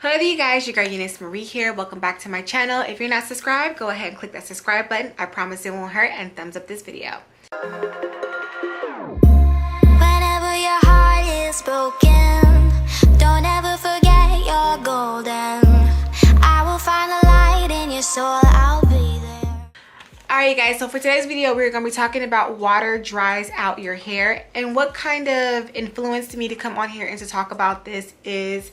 Hello there, you guys, your girl Euniycemari here. Welcome back to my channel. If you're not subscribed, go ahead and click that subscribe button. I promise it won't hurt, and thumbs up this video. Whenever your heart is broken, don't ever forget you're golden. I will find the light in your soul, I'll be there. Alright guys, so for today's video, we're going to be talking about water dries out your hair. And what kind of influenced me to come on here and to talk about this is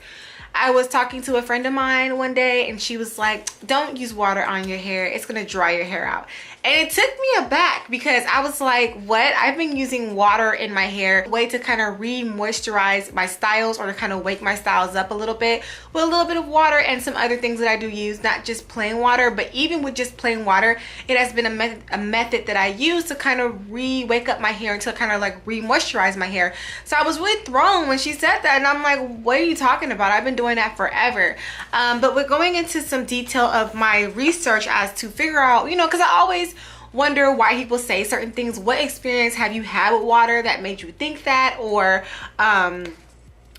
I was talking to a friend of mine one day and she was like, don't use water on your hair, it's gonna dry your hair out. And it took me aback because I was like, what? I've been using water in my hair, way to kind of re-moisturize my styles or to kind of wake my styles up a little bit with a little bit of water and some other things that I do use, not just plain water, but even with just plain water, it has been a method that I use to kind of wake up my hair and to kind of like re-moisturize my hair. So I was really thrown when she said that, and I'm like, what are you talking about? I've been doing that forever. But we're going into some detail of my research as to figure out, you know, because I always wonder why people say certain things. What experience have you had with water that made you think that, or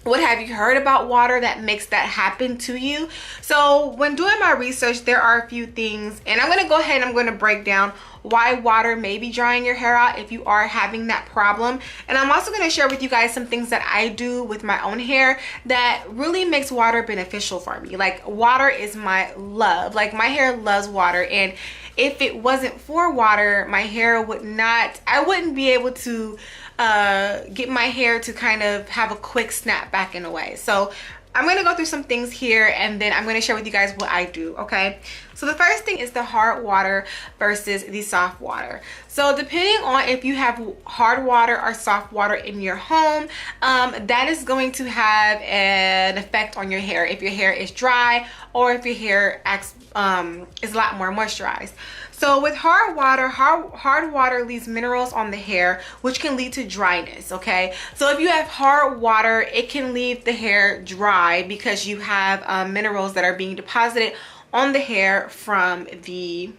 what have you heard about water that makes that happen to you? So when doing my research, there are a few things, and I'm going to go ahead and I'm going to break down why water may be drying your hair out if you are having that problem. And I'm also going to share with you guys some things that I do with my own hair that really makes water beneficial for me. Like, water is my love. Like, my hair loves water, and if it wasn't for water, my hair would not, I wouldn't be able to get my hair to kind of have a quick snap back in a way. So I'm going to go through some things here, and then I'm going to share with you guys what I do, okay? So the first thing is the hard water versus the soft water. So depending on if you have hard water or soft water in your home, that is going to have an effect on your hair if your hair is dry or if your hair is a lot more moisturized. So with hard water leaves minerals on the hair, which can lead to dryness, okay? So if you have hard water, it can leave the hair dry because you have minerals that are being deposited on the hair from the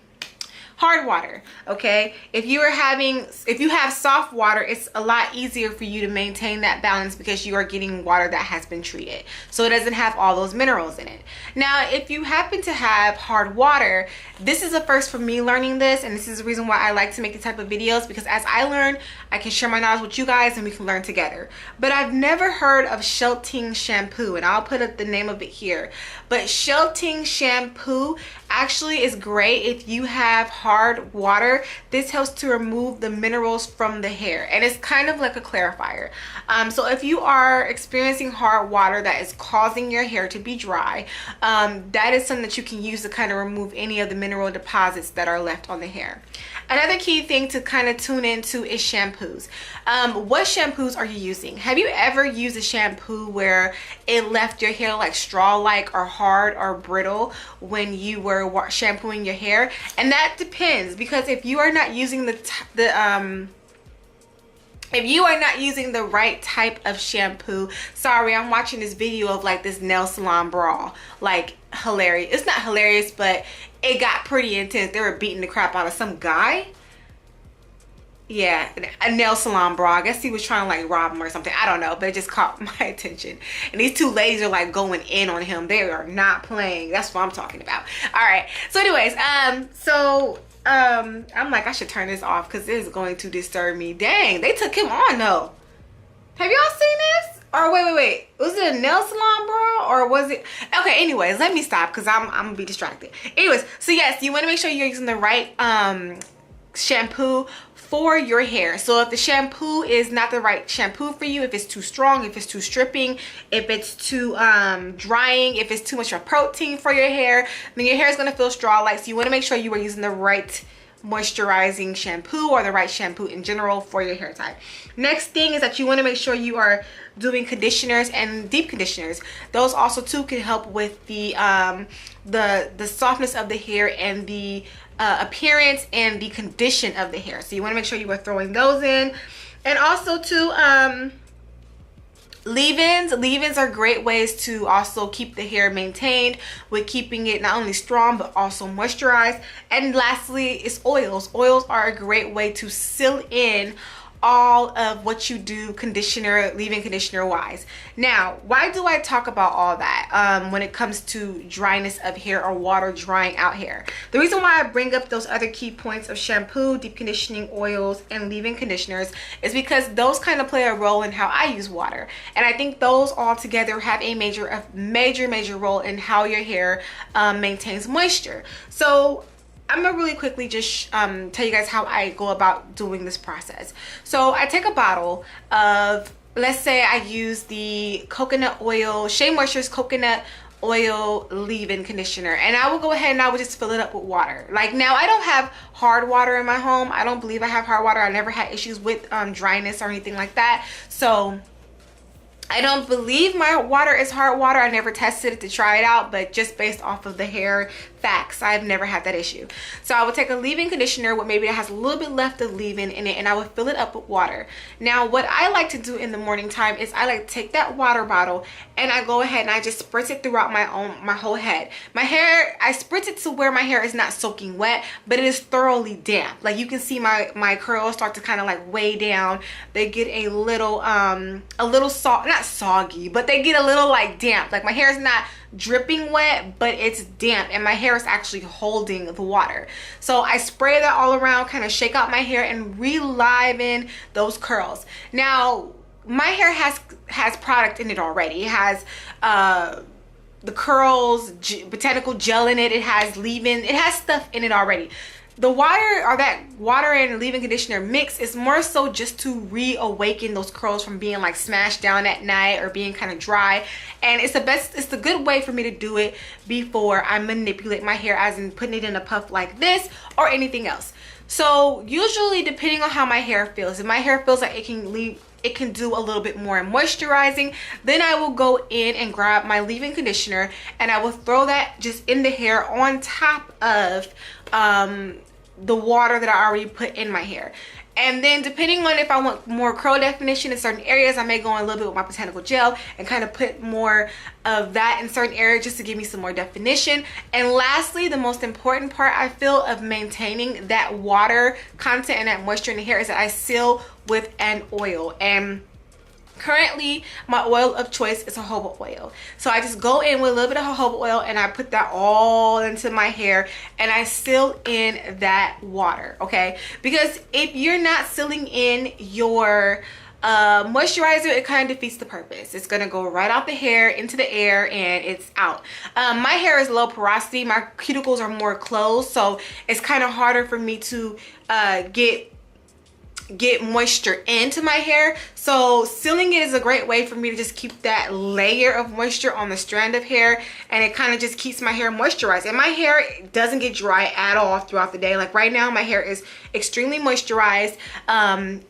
hard water, okay? If you have soft water, it's a lot easier for you to maintain that balance because you are getting water that has been treated, so it doesn't have all those minerals in it. Now, if you happen to have hard water, this is a first for me learning this, and this is the reason why I like to make these type of videos, because as I learn, I can share my knowledge with you guys and we can learn together. But I've never heard of Shampoo shampoo, and I'll put up the name of it here. But Shampoo shampoo actually is great if you have hard water. This helps to remove the minerals from the hair, and it's kind of like a clarifier. So if you are experiencing hard water that is causing your hair to be dry, that is something that you can use to kind of remove any of the mineral deposits that are left on the hair. Another key thing to kind of tune into is shampoos. What shampoos are you using? Have you ever used a shampoo where it left your hair like straw-like or hard or brittle when you were shampooing your hair? And that depends, because if you are not using the right type of shampoo, sorry, I'm watching this video of like this nail salon brawl, like hilarious. It's not hilarious, but it got pretty intense. They were beating the crap out of some guy. Yeah, a nail salon brawl. I guess he was trying to like rob him or something. I don't know, but it just caught my attention. And these two ladies are like going in on him. They are not playing. That's what I'm talking about. All right. So anyways, I'm like, I should turn this off because this is going to disturb me. Dang, they took him on though. Have y'all seen this? Or wait, was it a nail salon brawl, or was it? Okay, anyways, let me stop because I'm gonna be distracted. Anyways, so yes, you want to make sure you're using the right shampoo for your hair. So if the shampoo is not the right shampoo for you, if it's too strong, if it's too stripping, if it's too drying, if it's too much of protein for your hair, then your hair is going to feel straw-like. So you want to make sure you are using the right moisturizing shampoo or the right shampoo in general for your hair type. Next thing is that you want to make sure you are doing conditioners and deep conditioners. Those also too can help with the softness of the hair and the appearance and the condition of the hair. So you want to make sure you are throwing those in. And also too, leave-ins. Leave-ins are great ways to also keep the hair maintained with keeping it not only strong but also moisturized. And lastly is oils. Oils are a great way to seal in all of what you do conditioner, leave-in conditioner wise. Now, why do I talk about all that when it comes to dryness of hair or water drying out hair? The reason why I bring up those other key points of shampoo, deep conditioning oils, and leave-in conditioners is because those kind of play a role in how I use water. And I think those all together have a major role in how your hair maintains moisture. So I'm gonna really quickly just tell you guys how I go about doing this process. So I take a bottle of, let's say I use the coconut oil, Shea Moisture's coconut oil leave-in conditioner, and I will go ahead and I will just fill it up with water. Like, now I don't have hard water in my home. I don't believe I have hard water. I never had issues with dryness or anything like that. So I don't believe my water is hard water. I never tested it to try it out, but just based off of the hair facts, I've never had that issue. So I would take a leave-in conditioner with maybe it has a little bit left of leave-in in it, and I would fill it up with water. Now, what I like to do in the morning time is I like to take that water bottle and I go ahead and I just spritz it throughout my whole head. My hair, I spritz it to where my hair is not soaking wet, but it is thoroughly damp. Like, you can see my curls start to kind of like weigh down. They get a little not soggy, but they get a little like damp. Like, my hair is not dripping wet, but it's damp, and my hair is actually holding the water. So I spray that all around, kind of shake out my hair and re-liven those curls. Now, my hair has product in it already. It has the curls, botanical gel in it. It has leave-in. It has stuff in it already. The water, or that water and leave-in conditioner mix, is more so just to reawaken those curls from being like smashed down at night or being kind of dry. And it's the good way for me to do it before I manipulate my hair, as in putting it in a puff like this or anything else. So usually, depending on how my hair feels, if my hair feels like it can do a little bit more moisturizing, then I will go in and grab my leave-in conditioner and I will throw that just in the hair on top of the water that I already put in my hair. And then, depending on if I want more curl definition in certain areas, I may go in a little bit with my botanical gel and kind of put more of that in certain areas just to give me some more definition. And lastly, the most important part, I feel, of maintaining that water content and that moisture in the hair is that I seal with an oil. And currently, my oil of choice is jojoba oil. So I just go in with a little bit of jojoba oil and I put that all into my hair and I seal in that water, okay? Because if you're not sealing in your moisturizer, it kind of defeats the purpose. It's gonna go right out the hair into the air and it's out. My hair is low porosity. My cuticles are more closed, so it's kind of harder for me to get moisture into my hair. So sealing it is a great way for me to just keep that layer of moisture on the strand of hair, and it kind of just keeps my hair moisturized. And my hair doesn't get dry at all throughout the day. Like, right now my hair is extremely moisturized.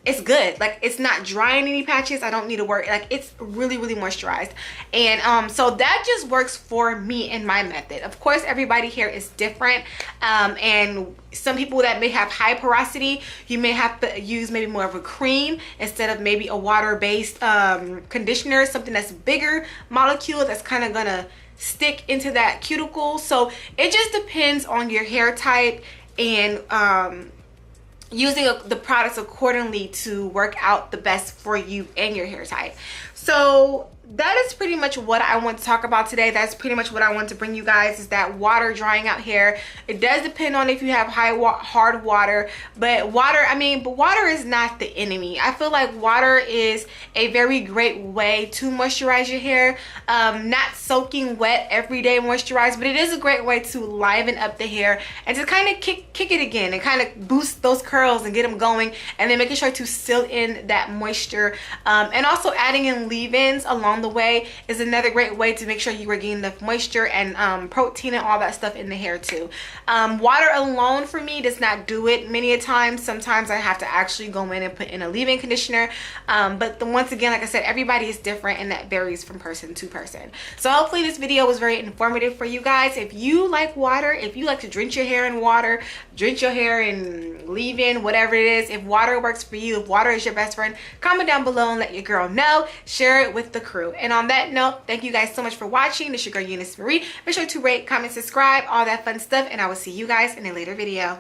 It's good. Like, it's not dry in any patches. I don't need to worry. Like, it's really moisturized. And so that just works for me and my method. Of course, everybody hair is different, and some people that may have high porosity, you may have to use maybe more of a cream instead of maybe a water-based conditioner, something that's bigger molecule that's kind of gonna stick into that cuticle. So it just depends on your hair type and using the products accordingly to work out the best for you and your hair type. So that is pretty much what I want to talk about today. That's pretty much what I want to bring you guys, is that water drying out hair. It does depend on if you have hard water, but water is not the enemy. I feel like water is a very great way to moisturize your hair. Not soaking wet everyday moisturize, but it is a great way to liven up the hair and to kind of kick it again and kind of boost those curls and get them going, and then making sure to seal in that moisture, and also adding in leave-ins along the way is another great way to make sure you are getting enough moisture and protein and all that stuff in the hair too. Water alone for me does not do it many a time. Sometimes I have to actually go in and put in a leave-in conditioner, but once again, like I said, everybody is different and that varies from person to person. So hopefully this video was very informative for you guys. If you like water, if you like to drench your hair in water, drench your hair in leave-in, whatever it is, if water works for you, if water is your best friend, comment down below and let your girl know. Share it with the crew. And on that note, thank you guys so much for watching. This is your girl Euniycemari. Make sure to rate, comment, subscribe, all that fun stuff, and I will see you guys in a later video.